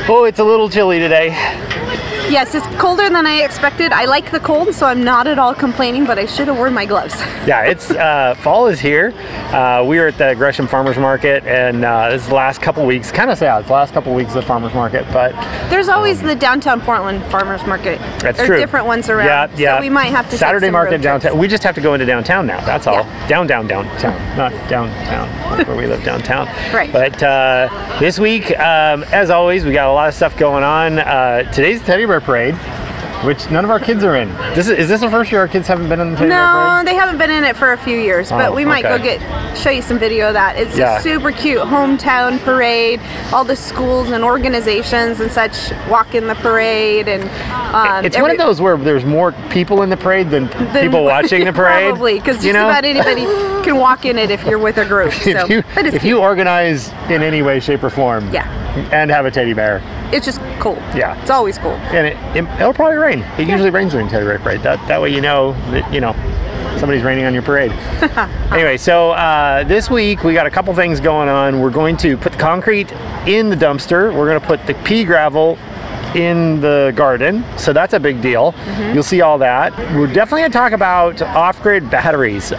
Oh, it's a little chilly today. Yes, it's colder than I expected. I like the cold, so I'm not at all complaining, but I should have worn my gloves. Yeah, it's fall is here. We were at the Gresham Farmers Market, and this is the last couple weeks. Kind of sad, it's the last couple weeks of the Farmers Market, but there's always the downtown Portland Farmers Market. That's There's true. different ones around. Yeah, yeah. So we might have to Saturday take some market road trips. downtown. We just have to go into downtown now. That's all. Yeah. Downtown, not downtown, where we live downtown. Right. But this week, as always, we got a lot of stuff going on. Today's Teddy Bear Parade, which none of our kids are in. Is this the first year our kids haven't been in the Teddy Bear Parade? No, they haven't been in it for a few years, but we might go show you some video of that. It's a super cute hometown parade. All the schools and organizations and such walk in the parade, and it's one of those where there's more people in the parade than people watching the parade. Probably, because just about anybody can walk in it if you're with a group. So, if you organize in any way, shape, or form, and have a teddy bear, it's just cool. Yeah, it's always cool. And it'll probably rain. It usually rains during Teddy Bear Parade. That way you know that somebody's raining on your parade. Anyway, so this week we got a couple things going on. We're going to put the concrete in the dumpster. We're going to put the pea gravel in the garden, so that's a big deal. You'll see all that. We're definitely going to talk about off-grid batteries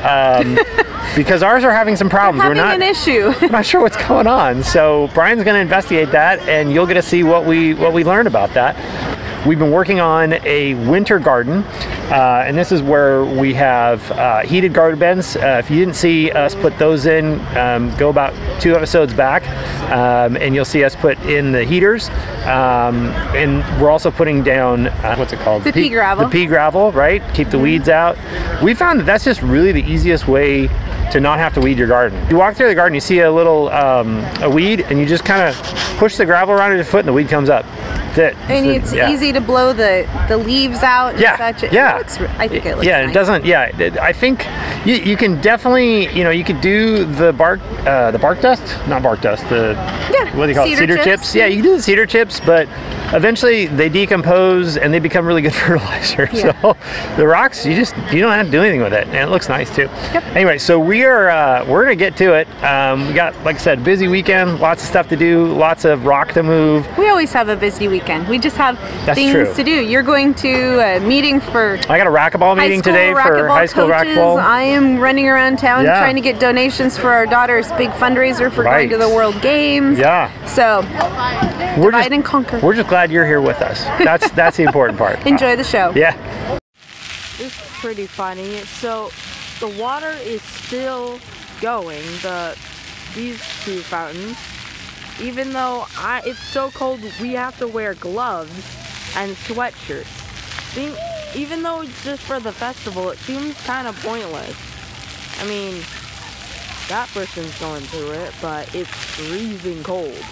because ours are having some problems. We're having an issue. I'm not sure what's going on. So Brian's going to investigate that, and you'll get to see what we learn about that. We've been working on a winter garden, and this is where we have heated garden beds. If you didn't see us put those in, go about 2 episodes back, and you'll see us put in the heaters. And we're also putting down, what's it called? The pea gravel. The pea gravel, right? Keep the weeds out. We found that that's just really the easiest way to not have to weed your garden. You walk through the garden, you see a little a weed, and you just kind of push the gravel around your foot, and the weed comes up. That's it. And it's easy to blow the leaves out and such. I think it looks nice. It doesn't. I think you can definitely, you could do the bark dust, not bark dust. What do you call it? Cedar chips. Yeah, you can do the cedar chips, but eventually they decompose and they become really good fertilizer. So the rocks, you don't have to do anything with it, and it looks nice too. Anyway, so we're gonna get to it. We got, like I said, busy weekend, lots of stuff to do, lots of rock to move. We always have a busy weekend. We just have things to do. You're going to a meeting for... I got a racquetball meeting today for high school racquetball. I am running around town trying to get donations for our daughter's big fundraiser for going to the World Games. So, divide and conquer. We're just glad you're here with us. That's the important part. Enjoy the show. This is pretty funny. So, the water is still going, these 2 fountains. Even though it's so cold, we have to wear gloves and sweatshirts. Even though it's just for the festival, it seems kind of pointless. I mean, that person's going through it, but it's freezing cold.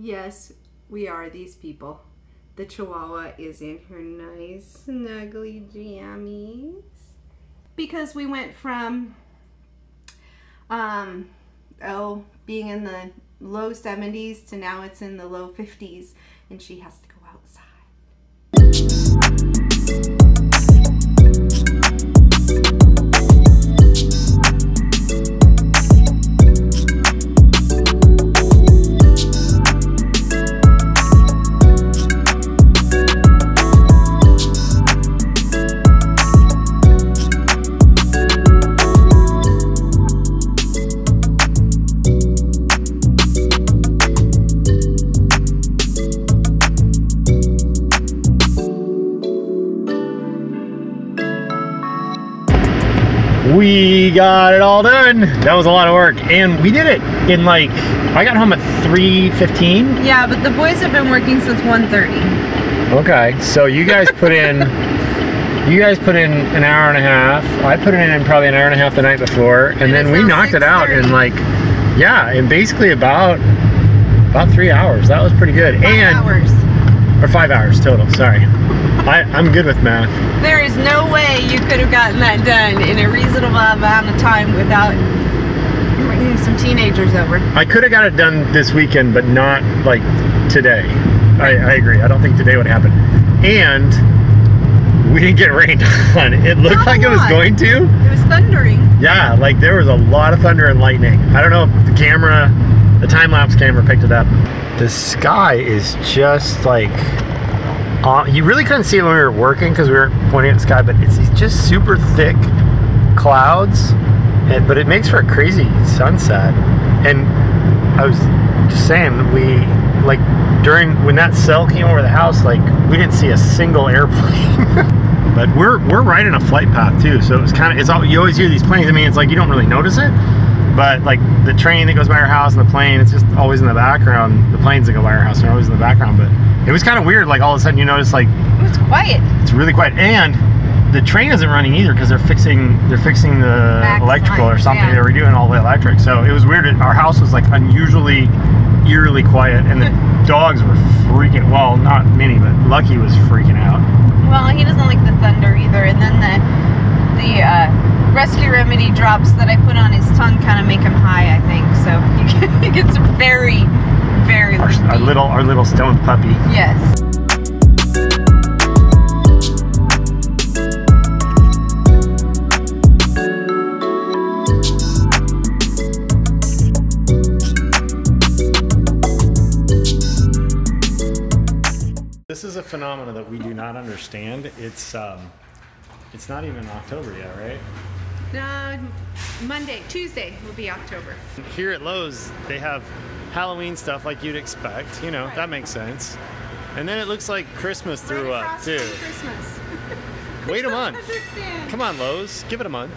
Yes, we are these people. The Chihuahua is in her nice snuggly jammies. Because we went from being in the low 70s to now it's in the low 50s, and she has to go outside. We got it all done. That was a lot of work, and we did it in I got home at 3:15. Yeah, but the boys have been working since 1:30. Okay, so you guys put in an hour and a half. I put it in probably an hour and a half the night before, and then we knocked it out in like, yeah, in basically about 3 hours. That was pretty good. 5 hours. Or 5 hours total, sorry. I'm good with math. There is no way you could have gotten that done in a reasonable amount of time without bringing some teenagers over. I could have got it done this weekend, but not like today. I agree. I don't think today would happen. And we didn't get rained on. It looked like it was going to. It was thundering. Yeah, like there was a lot of thunder and lightning. I don't know if the time-lapse camera picked it up. The sky is just like, you really couldn't see it when we were working because we weren't pointing at the sky, but it's just super thick clouds, but it makes for a crazy sunset. And I was just saying, like when that cell came over the house, like we didn't see a single airplane. But we're right in a flight path too, so it was kind of, you always hear these planes. I mean, it's like you don't really notice it, but like the train that goes by our house and the plane, it's just always in the background. The planes that go by our house are always in the background. But it was kind of weird, like all of a sudden you notice like it's quiet. It's really quiet, and the train isn't running either because they're fixing the electrical or something. Yeah. They were doing all the electric, so it was weird. Our house was like unusually eerily quiet, and the dogs were freaking, well, not many, but Lucky was freaking out. Well, he doesn't like the thunder either, and then the rescue remedy drops that I put on his tongue kind of make him high, I think. So he gets very, very our little stone puppy. Yes. This is a phenomenon that we do not understand. It's not even October yet, right? Tuesday will be October. Here at Lowe's, they have Halloween stuff like you'd expect. You know, right. That makes sense. And then it looks like Christmas threw up too. Christmas. Wait a month. Come on, Lowe's, give it a month.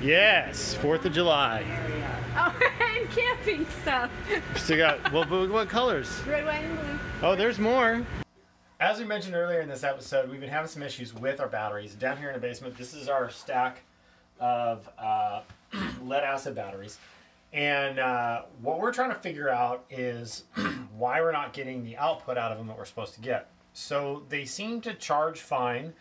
Yes, 4th of July. Oh, and camping stuff. Still got, what colors? Red, white, and blue. Oh, there's more. As we mentioned earlier in this episode, we've been having some issues with our batteries. Down here in the basement, this is our stack of lead acid batteries. And what we're trying to figure out is why we're not getting the output out of them that we're supposed to get. So they seem to charge fine.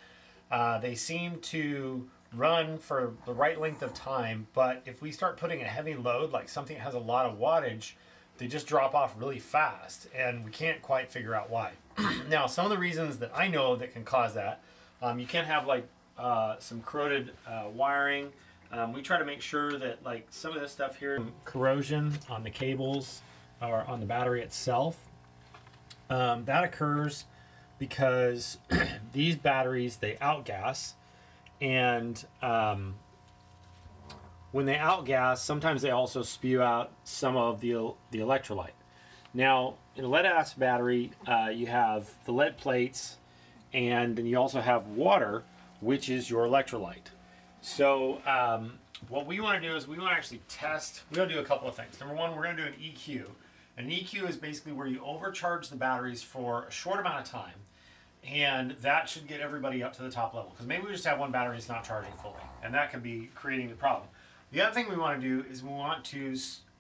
They seem to run for the right length of time, but if we start putting a heavy load, like something that has a lot of wattage, they just drop off really fast, and we can't quite figure out why. Now, some of the reasons that I know that can cause that, you can have like some corroded wiring. We try to make sure that like some of this stuff here, corrosion on the cables or on the battery itself, that occurs because these batteries, they outgas. And when they outgas, sometimes they also spew out some of the electrolyte. Now, in a lead acid battery, you have the lead plates, and then you also have water, which is your electrolyte. So what we want to do is we want to actually test. We're going to do a couple of things. Number one, we're going to do an EQ. An EQ is basically where you overcharge the batteries for a short amount of time. And that should get everybody up to the top level. Because maybe we just have one battery that's not charging fully. And that could be creating the problem. The other thing we want to do is we want to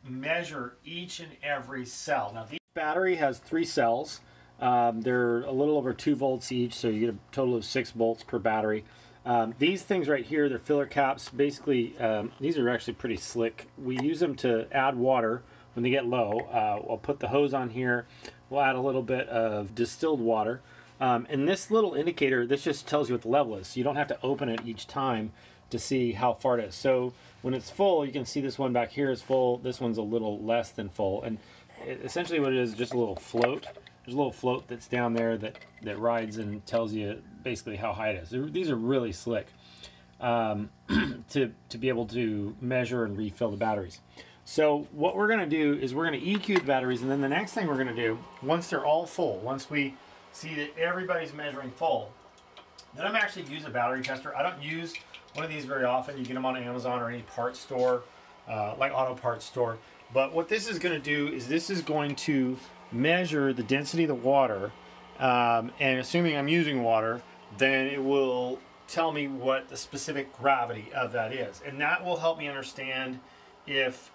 measure each and every cell. Now, the battery has 3 cells. They're a little over 2 volts each, so you get a total of 6 volts per battery. These things right here, they're filler caps. Basically, these are actually pretty slick. We use them to add water when they get low. I'll put the hose on here. We'll add a little bit of distilled water. And this little indicator, this just tells you what the level is. So you don't have to open it each time to see how far it is. So when it's full, you can see this one back here is full. This one's a little less than full. And essentially what it is just a little float. There's a little float that's down there that rides and tells you basically how high it is. These are really slick to be able to measure and refill the batteries. So what we're going to do is we're going to EQ the batteries, and then the next thing we're going to do, once they're all full, once we see that everybody's measuring full, then I'm actually use a battery tester. I don't use one of these very often. You get them on Amazon or any parts store, like auto parts store. But what this is going to do is this is going to measure the density of the water and assuming I'm using water, then it will tell me what the specific gravity of that is, and that will help me understand if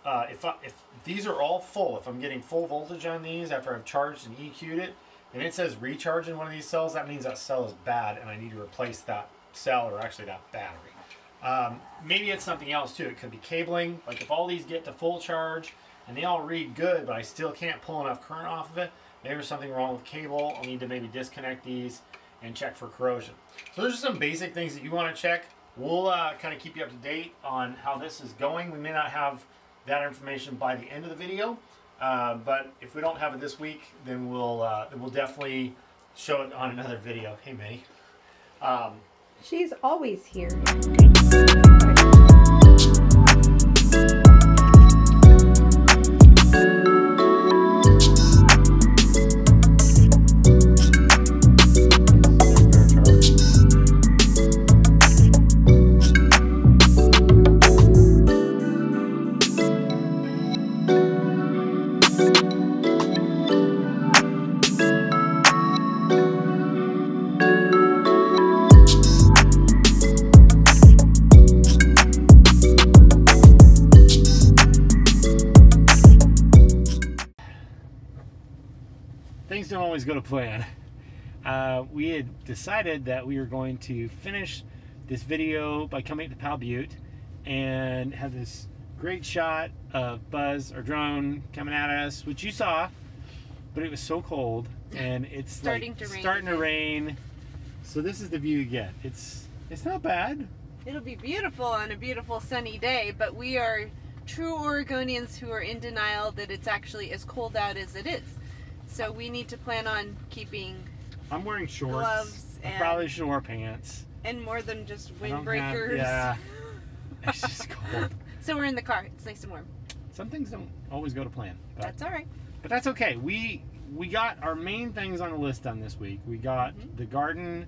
these are all full, if I'm getting full voltage on these after I've charged and EQ'd it, and it says recharge in one of these cells, that means that cell is bad and I need to replace that cell, or actually that battery. Maybe it's something else too. It could be cabling. Like if all these get to full charge and they all read good, but I still can't pull enough current off of it, maybe there's something wrong with the cable. I'll need to maybe disconnect these and check for corrosion. So those are some basic things that you want to check. We'll kind of keep you up to date on how this is going. We may not have that information by the end of the video, but if we don't have it this week, then we'll definitely show it on another video. Hey, Minnie. She's always here. Things don't always go to plan. We had decided that we were going to finish this video by coming to Powell Butte and have this great shot of Buzz, our drone, coming at us, which you saw, but it was so cold and it's starting to rain. So this is the view you get. It's not bad. It'll be beautiful on a beautiful sunny day, but we are true Oregonians who are in denial that it's actually as cold out as it is. So we need to plan on keeping. I'm wearing shorts, gloves, and probably should wear pants. And more than just windbreakers. Yeah, it's just cold. So we're in the car. It's nice and warm. Some things don't always go to plan. But that's all right. But that's okay. We got our main things on the list done this week. We got the garden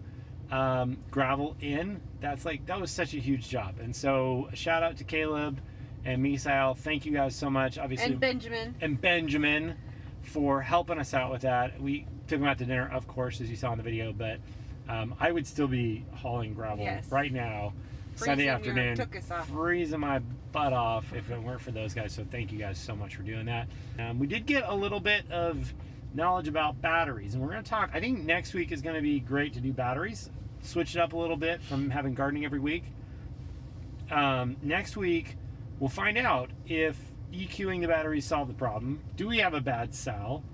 gravel in. That was such a huge job. And so a shout out to Caleb and Misael. Thank you guys so much. Obviously. And Benjamin. For helping us out with that. We took them out to dinner, of course, as you saw in the video, but I would still be hauling gravel right now, Sunday afternoon, freezing my butt off if it weren't for those guys. So thank you guys so much for doing that. We did get a little bit of knowledge about batteries, and we're going to talk. I think next week is going to be great to do batteries. Switch it up a little bit from having gardening every week. Next week, we'll find out if EQing the batteries solve the problem. Do we have a bad cell?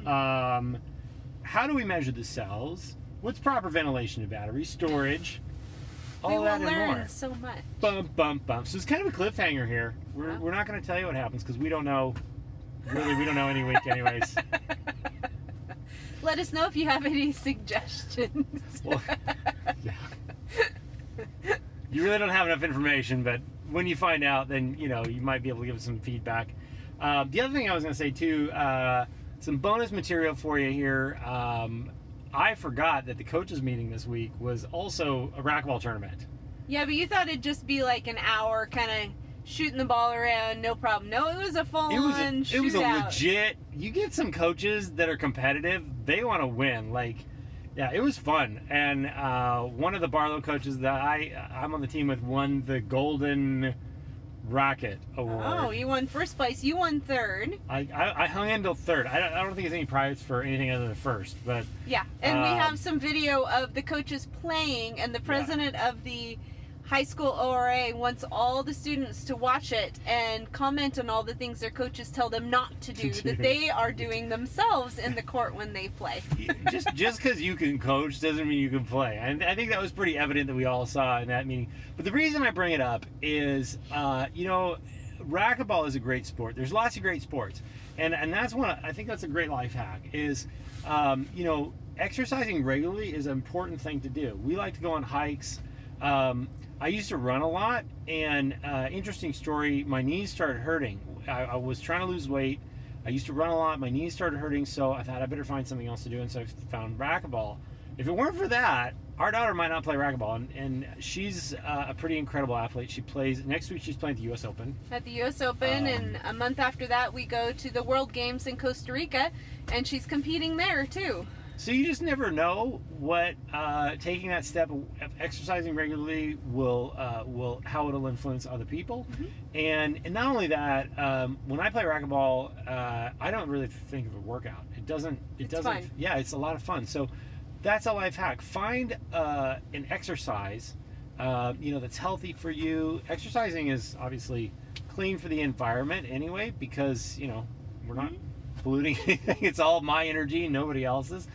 How do we measure the cells? What's proper ventilation of batteries? Storage? All that and more. We will learn so much. Bump, bump, bump. So it's kind of a cliffhanger here. We're not going to tell you what happens because we don't know. Really, we don't know any week anyways. Let us know if you have any suggestions. Well, yeah. You really don't have enough information, but when you find out, then you might be able to give us some feedback. The other thing I was going to say too, some bonus material for you here. I forgot that the coaches meeting this week was also a racquetball tournament. Yeah, but you thought it'd just be like an hour, kind of shooting the ball around, no problem. No, it was a full-on shootout. It was a legit. You get some coaches that are competitive; they want to win. Yeah, it was fun, and one of the Barlow coaches that I'm on the team with won the Golden Racket Award. Oh, you won first place. You won third. I hung in till third. I don't think there's any prize for anything other than first, but yeah. And we have some video of the coaches playing, and the president of the high school ORA wants all the students to watch it and comment on all the things their coaches tell them not to do that they are doing themselves in the court when they play. just because you can coach doesn't mean you can play. And I think that was pretty evident that we all saw in that meeting. But the reason I bring it up is, racquetball is a great sport. There's lots of great sports. And that's I think that's a great life hack is, exercising regularly is an important thing to do. We like to go on hikes. I used to run a lot, and interesting story, my knees started hurting. I was trying to lose weight. I used to run a lot. My knees started hurting, so I thought I better find something else to do, and so I found racquetball. If it weren't for that, our daughter might not play racquetball, and she's a pretty incredible athlete. She plays, next week she's playing at the U.S. Open. At the U.S. Open, and a month after that we go to the World Games in Costa Rica, and she's competing there too. So you just never know what taking that step of exercising regularly will how it'll influence other people. And not only that, when I play racquetball, I don't really think of a workout. It's fun. Yeah, it's a lot of fun. So that's a life hack. Find an exercise that's healthy for you. Exercising is obviously clean for the environment anyway, because we're not polluting anything. It's all my energy, nobody else's.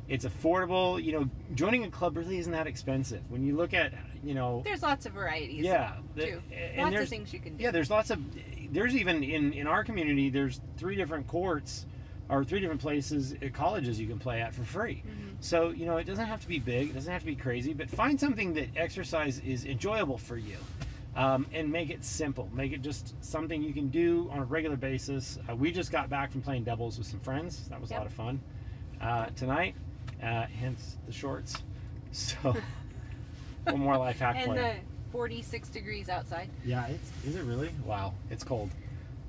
It's affordable. Joining a club really isn't that expensive. When you look at, there's lots of varieties. Yeah, too. Lots of things you can do. Yeah, there's even in our community, there's 3 different courts or 3 different places at colleges you can play at for free. So it doesn't have to be big, it doesn't have to be crazy, but find something that exercise is enjoyable for you. And make it simple. Make it just something you can do on a regular basis. We just got back from playing doubles with some friends. That was a lot of fun tonight, hence the shorts. So one more life hack and the 46 degrees outside. Yeah, is it really? Wow, it's cold,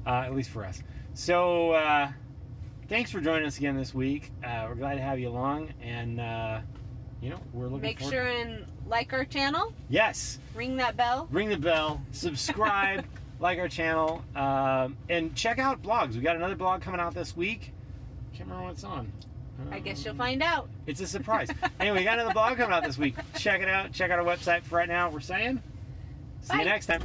at least for us. So thanks for joining us again this week. We're glad to have you along, and we're looking Make forward. sure and like our channel. Yes. Ring that bell. Ring the bell. Subscribe. Like our channel. And check out blogs. We got another blog coming out this week. Can't remember what it's on. I guess you'll find out. It's a surprise. Anyway, we got another blog coming out this week. Check it out. Check out our website. For right now, we're saying, see you next time.